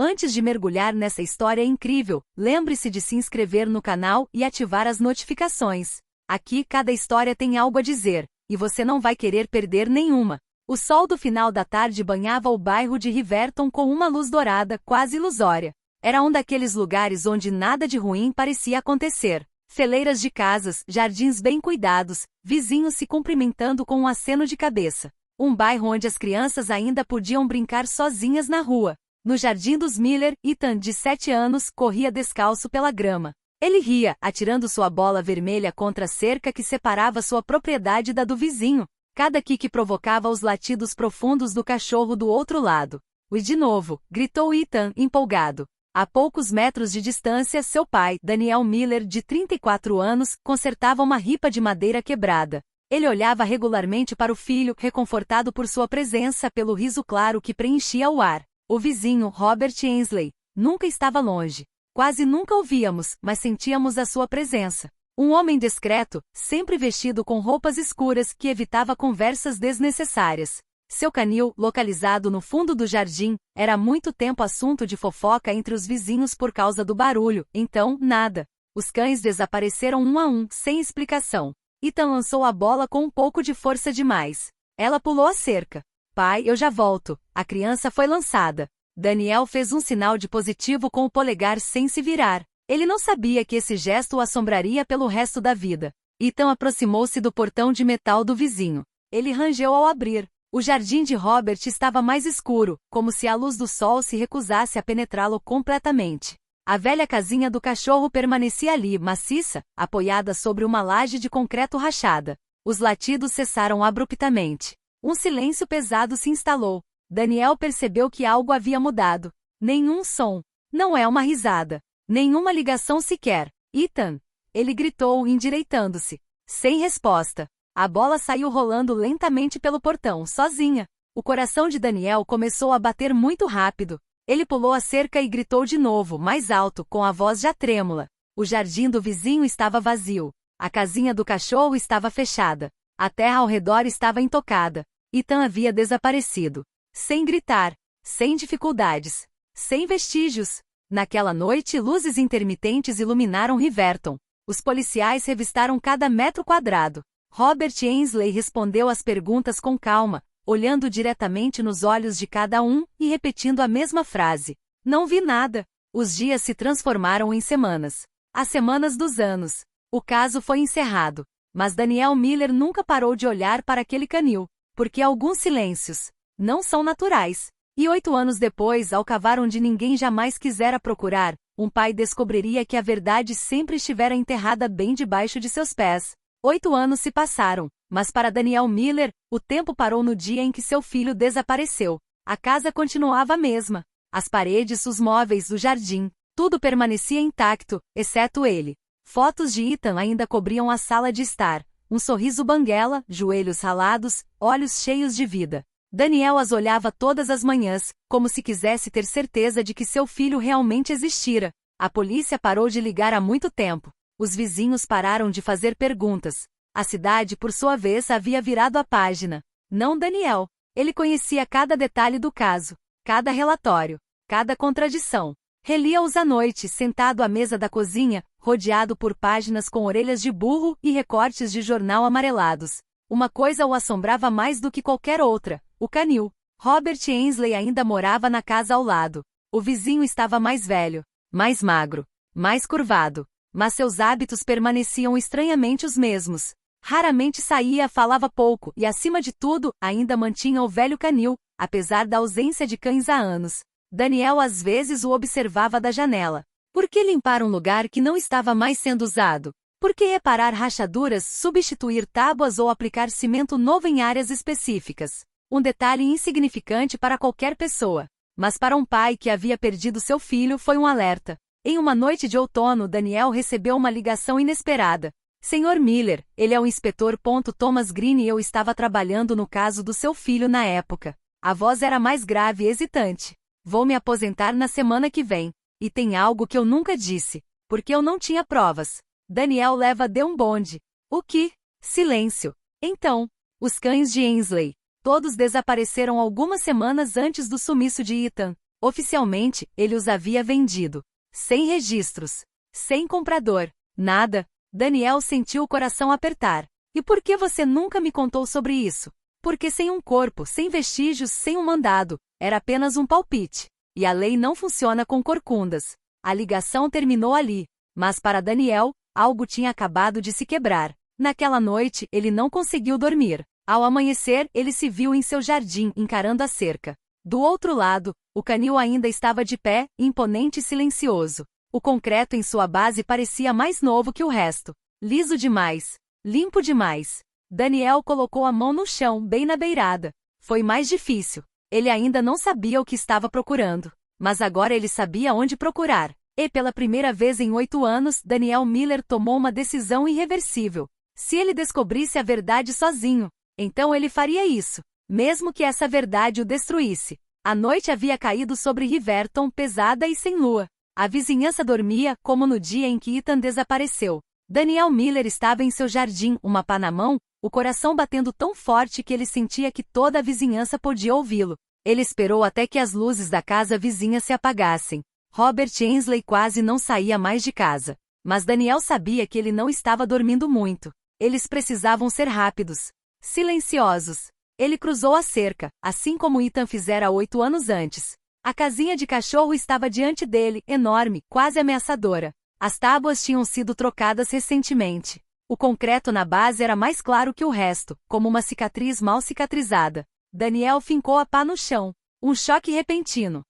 Antes de mergulhar nessa história incrível, lembre-se de se inscrever no canal e ativar as notificações. Aqui cada história tem algo a dizer, e você não vai querer perder nenhuma. O sol do final da tarde banhava o bairro de Riverton com uma luz dourada quase ilusória. Era um daqueles lugares onde nada de ruim parecia acontecer. Fileiras de casas, jardins bem cuidados, vizinhos se cumprimentando com um aceno de cabeça. Um bairro onde as crianças ainda podiam brincar sozinhas na rua. No jardim dos Miller, Ethan, de 7 anos, corria descalço pela grama. Ele ria, atirando sua bola vermelha contra a cerca que separava sua propriedade da do vizinho. Cada kick provocava os latidos profundos do cachorro do outro lado. "E de novo", gritou Ethan, empolgado. A poucos metros de distância, seu pai, Daniel Miller, de 34 anos, consertava uma ripa de madeira quebrada. Ele olhava regularmente para o filho, reconfortado por sua presença, pelo riso claro que preenchia o ar. O vizinho, Robert Ainsley, nunca estava longe. Quase nunca o víamos, mas sentíamos a sua presença. Um homem discreto, sempre vestido com roupas escuras que evitava conversas desnecessárias. Seu canil, localizado no fundo do jardim, era há muito tempo assunto de fofoca entre os vizinhos por causa do barulho, então, nada. Os cães desapareceram um a um, sem explicação. Ethan lançou a bola com um pouco de força demais. Ela pulou a cerca. "Pai, eu já volto." A criança foi lançada. Daniel fez um sinal de positivo com o polegar sem se virar. Ele não sabia que esse gesto o assombraria pelo resto da vida. Ethan aproximou-se do portão de metal do vizinho. Ele rangeu ao abrir. O jardim de Robert estava mais escuro, como se a luz do sol se recusasse a penetrá-lo completamente. A velha casinha do cachorro permanecia ali, maciça, apoiada sobre uma laje de concreto rachada. Os latidos cessaram abruptamente. Um silêncio pesado se instalou. Daniel percebeu que algo havia mudado. Nenhum som. Não é uma risada. Nenhuma ligação sequer. "Ethan!" Ele gritou, endireitando-se. Sem resposta. A bola saiu rolando lentamente pelo portão, sozinha. O coração de Daniel começou a bater muito rápido. Ele pulou a cerca e gritou de novo, mais alto, com a voz já trêmula. O jardim do vizinho estava vazio. A casinha do cachorro estava fechada. A terra ao redor estava intocada. Ethan havia desaparecido. Sem gritar. Sem dificuldades. Sem vestígios. Naquela noite, luzes intermitentes iluminaram Riverton. Os policiais revistaram cada metro quadrado. Robert Ainsley respondeu às perguntas com calma, olhando diretamente nos olhos de cada um e repetindo a mesma frase. "Não vi nada." Os dias se transformaram em semanas. As semanas dos anos. O caso foi encerrado. Mas Daniel Miller nunca parou de olhar para aquele canil, porque alguns silêncios não são naturais. E 8 anos depois, ao cavar onde ninguém jamais quisera procurar, um pai descobriria que a verdade sempre estivera enterrada bem debaixo de seus pés. 8 anos se passaram, mas para Daniel Miller, o tempo parou no dia em que seu filho desapareceu. A casa continuava a mesma. As paredes, os móveis, o jardim, tudo permanecia intacto, exceto ele. Fotos de Ethan ainda cobriam a sala de estar. Um sorriso banguela, joelhos ralados, olhos cheios de vida. Daniel as olhava todas as manhãs, como se quisesse ter certeza de que seu filho realmente existira. A polícia parou de ligar há muito tempo. Os vizinhos pararam de fazer perguntas. A cidade, por sua vez, havia virado a página. Não Daniel. Ele conhecia cada detalhe do caso, cada relatório, cada contradição. Relia-os à noite, sentado à mesa da cozinha, rodeado por páginas com orelhas de burro e recortes de jornal amarelados. Uma coisa o assombrava mais do que qualquer outra: o canil. Robert Ainsley ainda morava na casa ao lado. O vizinho estava mais velho, mais magro, mais curvado, mas seus hábitos permaneciam estranhamente os mesmos. Raramente saía, falava pouco e, acima de tudo, ainda mantinha o velho canil, apesar da ausência de cães há anos. Daniel às vezes o observava da janela. Por que limpar um lugar que não estava mais sendo usado? Por que reparar rachaduras, substituir tábuas ou aplicar cimento novo em áreas específicas? Um detalhe insignificante para qualquer pessoa. Mas para um pai que havia perdido seu filho foi um alerta. Em uma noite de outono, Daniel recebeu uma ligação inesperada. "Senhor Miller, ele é o inspetor. Thomas Green e eu estava trabalhando no caso do seu filho na época." A voz era mais grave e hesitante. "Vou me aposentar na semana que vem. E tem algo que eu nunca disse, porque eu não tinha provas." Daniel deu um bonde. "O que?" Silêncio. Então, os cães de Ainsley. Todos desapareceram algumas semanas antes do sumiço de Ethan. Oficialmente, ele os havia vendido. Sem registros. Sem comprador. Nada. Daniel sentiu o coração apertar. E por que você nunca me contou sobre isso? Porque sem um corpo, sem vestígios, sem um mandado, era apenas um palpite. E a lei não funciona com corcundas. A ligação terminou ali. Mas para Daniel, algo tinha acabado de se quebrar. Naquela noite, ele não conseguiu dormir. Ao amanhecer, ele se viu em seu jardim, encarando a cerca. Do outro lado, o canil ainda estava de pé, imponente e silencioso. O concreto em sua base parecia mais novo que o resto. Liso demais. Limpo demais. Daniel colocou a mão no chão, bem na beirada. Foi mais difícil. Ele ainda não sabia o que estava procurando. Mas agora ele sabia onde procurar. E pela primeira vez em 8 anos, Daniel Miller tomou uma decisão irreversível. Se ele descobrisse a verdade sozinho, então ele faria isso, mesmo que essa verdade o destruísse. A noite havia caído sobre Riverton, pesada e sem lua. A vizinhança dormia, como no dia em que Ethan desapareceu. Daniel Miller estava em seu jardim, uma pá na mão, o coração batendo tão forte que ele sentia que toda a vizinhança podia ouvi-lo. Ele esperou até que as luzes da casa vizinha se apagassem. Robert Ainsley quase não saía mais de casa. Mas Daniel sabia que ele não estava dormindo muito. Eles precisavam ser rápidos. Silenciosos. Ele cruzou a cerca, assim como Ethan fizera 8 anos antes. A casinha de cachorro estava diante dele, enorme, quase ameaçadora. As tábuas tinham sido trocadas recentemente. O concreto na base era mais claro que o resto, como uma cicatriz mal cicatrizada. Daniel fincou a pá no chão. Um choque repentino.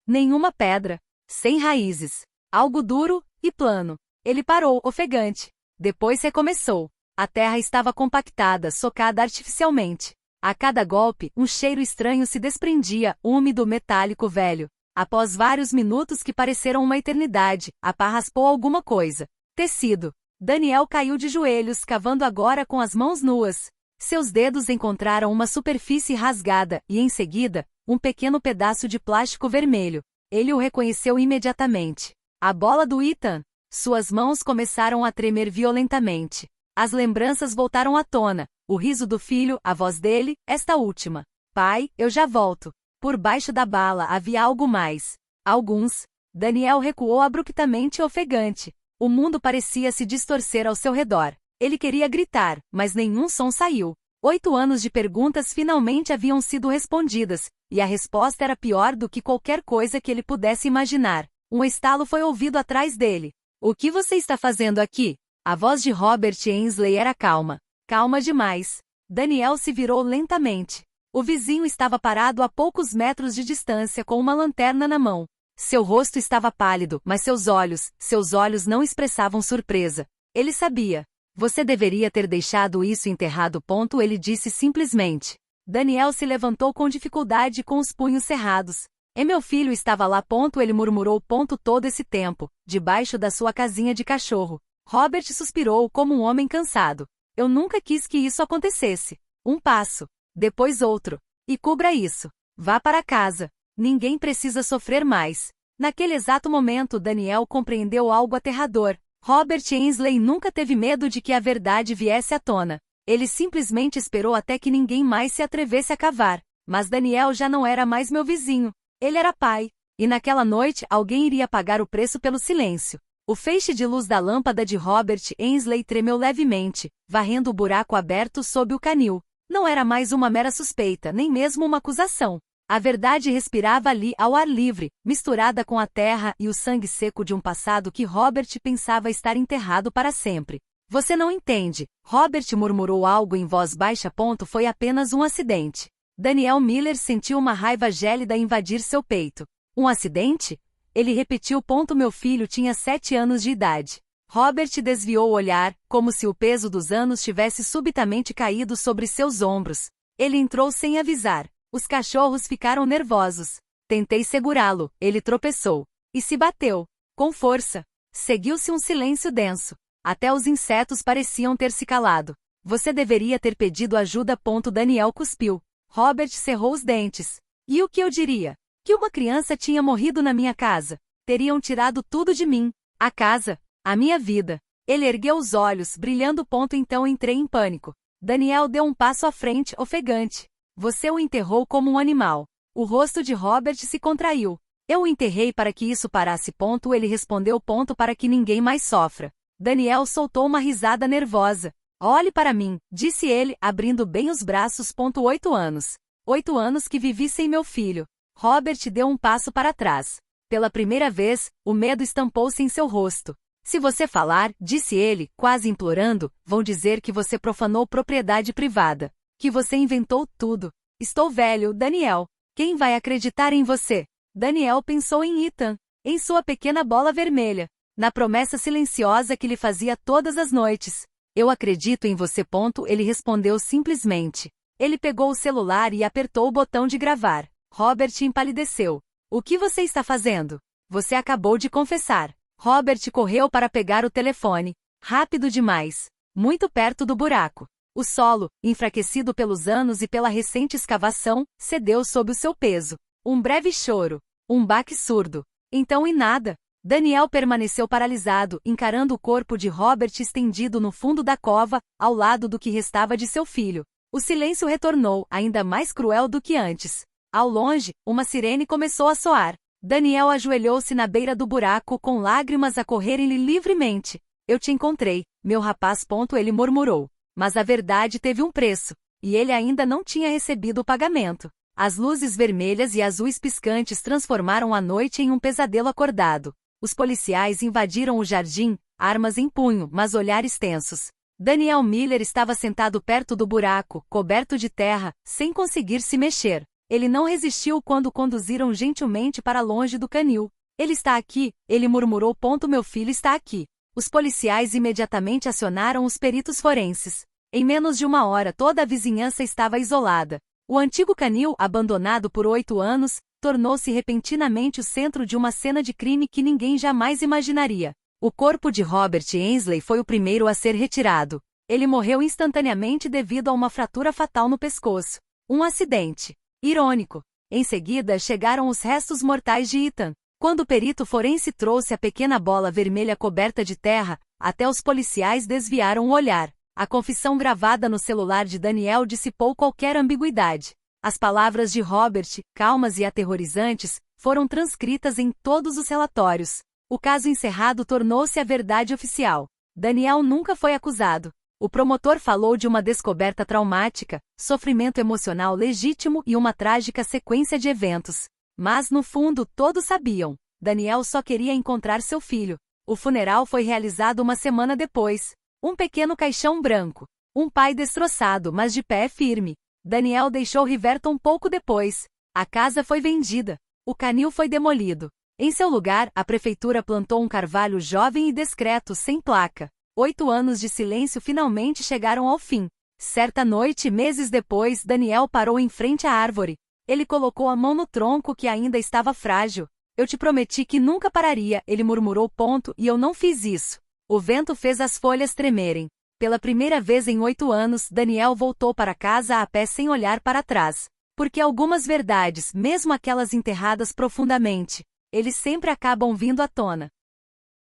Nenhuma pedra. Sem raízes. Algo duro e plano. Ele parou, ofegante. Depois recomeçou. A terra estava compactada, socada artificialmente. A cada golpe, um cheiro estranho se desprendia, úmido, metálico, velho. Após vários minutos que pareceram uma eternidade, a pá raspou alguma coisa. Tecido. Daniel caiu de joelhos, cavando agora com as mãos nuas. Seus dedos encontraram uma superfície rasgada, e em seguida, um pequeno pedaço de plástico vermelho. Ele o reconheceu imediatamente. A bola do Ethan. Suas mãos começaram a tremer violentamente. As lembranças voltaram à tona. O riso do filho, a voz dele, esta última. Pai, eu já volto. Por baixo da bala havia algo mais. Alguns. Daniel recuou abruptamente ofegante. O mundo parecia se distorcer ao seu redor. Ele queria gritar, mas nenhum som saiu. 8 anos de perguntas finalmente haviam sido respondidas, e a resposta era pior do que qualquer coisa que ele pudesse imaginar. Um estalo foi ouvido atrás dele. O que você está fazendo aqui? A voz de Robert Ainsley era calma. Calma demais. Daniel se virou lentamente. O vizinho estava parado a poucos metros de distância com uma lanterna na mão. Seu rosto estava pálido, mas seus olhos não expressavam surpresa. Ele sabia. Você deveria ter deixado isso enterrado. Ele disse simplesmente. Daniel se levantou com dificuldade com os punhos cerrados. E meu filho estava lá. Ele murmurou. Todo esse tempo, debaixo da sua casinha de cachorro. Robert suspirou como um homem cansado. Eu nunca quis que isso acontecesse. Um passo. Depois outro. E cubra isso. Vá para casa. Ninguém precisa sofrer mais. Naquele exato momento, Daniel compreendeu algo aterrador. Robert Ainsley nunca teve medo de que a verdade viesse à tona. Ele simplesmente esperou até que ninguém mais se atrevesse a cavar. Mas Daniel já não era mais meu vizinho. Ele era pai. E naquela noite, alguém iria pagar o preço pelo silêncio. O feixe de luz da lâmpada de Robert Ainsley tremeu levemente, varrendo o buraco aberto sob o canil. Não era mais uma mera suspeita, nem mesmo uma acusação. A verdade respirava ali ao ar livre, misturada com a terra e o sangue seco de um passado que Robert pensava estar enterrado para sempre. Você não entende. Robert murmurou algo em voz baixa. Foi apenas um acidente. Daniel Miller sentiu uma raiva gélida invadir seu peito. Um acidente? Ele repetiu. Meu filho tinha 7 anos de idade. Robert desviou o olhar, como se o peso dos anos tivesse subitamente caído sobre seus ombros. Ele entrou sem avisar. Os cachorros ficaram nervosos. Tentei segurá-lo, ele tropeçou. E se bateu. Com força. Seguiu-se um silêncio denso. Até os insetos pareciam ter se calado. Você deveria ter pedido ajuda. Daniel cuspiu. Robert cerrou os dentes. E o que eu diria? Que uma criança tinha morrido na minha casa. Teriam tirado tudo de mim. A casa. A minha vida. Ele ergueu os olhos, brilhando. Então entrei em pânico. Daniel deu um passo à frente, ofegante. Você o enterrou como um animal. O rosto de Robert se contraiu. Eu o enterrei para que isso parasse. Ele respondeu. Para que ninguém mais sofra. Daniel soltou uma risada nervosa. Olhe para mim, disse ele, abrindo bem os braços. 8 anos. 8 anos que vivi sem meu filho. Robert deu um passo para trás. Pela primeira vez, o medo estampou-se em seu rosto. Se você falar, disse ele, quase implorando, vão dizer que você profanou propriedade privada. Que você inventou tudo. Estou velho, Daniel. Quem vai acreditar em você? Daniel pensou em Ethan, em sua pequena bola vermelha, na promessa silenciosa que lhe fazia todas as noites. Eu acredito em você. Ele respondeu simplesmente. Ele pegou o celular e apertou o botão de gravar. Robert empalideceu. O que você está fazendo? Você acabou de confessar. Robert correu para pegar o telefone. Rápido demais. Muito perto do buraco. O solo, enfraquecido pelos anos e pela recente escavação, cedeu sob o seu peso. Um breve choro. Um baque surdo. Então e nada. Daniel permaneceu paralisado, encarando o corpo de Robert estendido no fundo da cova, ao lado do que restava de seu filho. O silêncio retornou, ainda mais cruel do que antes. Ao longe, uma sirene começou a soar. Daniel ajoelhou-se na beira do buraco com lágrimas a correrem-lhe livremente. Eu te encontrei, meu rapaz. Ele murmurou. Mas a verdade teve um preço, e ele ainda não tinha recebido o pagamento. As luzes vermelhas e azuis piscantes transformaram a noite em um pesadelo acordado. Os policiais invadiram o jardim, armas em punho, mas olhares tensos. Daniel Miller estava sentado perto do buraco, coberto de terra, sem conseguir se mexer. Ele não resistiu quando conduziram gentilmente para longe do canil. Ele está aqui, ele murmurou. Meu filho está aqui. Os policiais imediatamente acionaram os peritos forenses. Em menos de uma hora toda a vizinhança estava isolada. O antigo canil, abandonado por 8 anos, tornou-se repentinamente o centro de uma cena de crime que ninguém jamais imaginaria. O corpo de Robert Ainsley foi o primeiro a ser retirado. Ele morreu instantaneamente devido a uma fratura fatal no pescoço. Um acidente. Irônico. Em seguida chegaram os restos mortais de Ethan. Quando o perito forense trouxe a pequena bola vermelha coberta de terra, até os policiais desviaram o olhar. A confissão gravada no celular de Daniel dissipou qualquer ambiguidade. As palavras de Robert, calmas e aterrorizantes, foram transcritas em todos os relatórios. O caso encerrado tornou-se a verdade oficial. Daniel nunca foi acusado. O promotor falou de uma descoberta traumática, sofrimento emocional legítimo e uma trágica sequência de eventos. Mas, no fundo, todos sabiam. Daniel só queria encontrar seu filho. O funeral foi realizado uma semana depois. Um pequeno caixão branco. Um pai destroçado, mas de pé firme. Daniel deixou Riverton pouco depois. A casa foi vendida. O canil foi demolido. Em seu lugar, a prefeitura plantou um carvalho jovem e discreto, sem placa. 8 anos de silêncio finalmente chegaram ao fim. Certa noite, meses depois, Daniel parou em frente à árvore. Ele colocou a mão no tronco que ainda estava frágil. Eu te prometi que nunca pararia, ele murmurou. E eu não fiz isso. O vento fez as folhas tremerem. Pela primeira vez em 8 anos, Daniel voltou para casa a pé sem olhar para trás. Porque algumas verdades, mesmo aquelas enterradas profundamente, eles sempre acabam vindo à tona.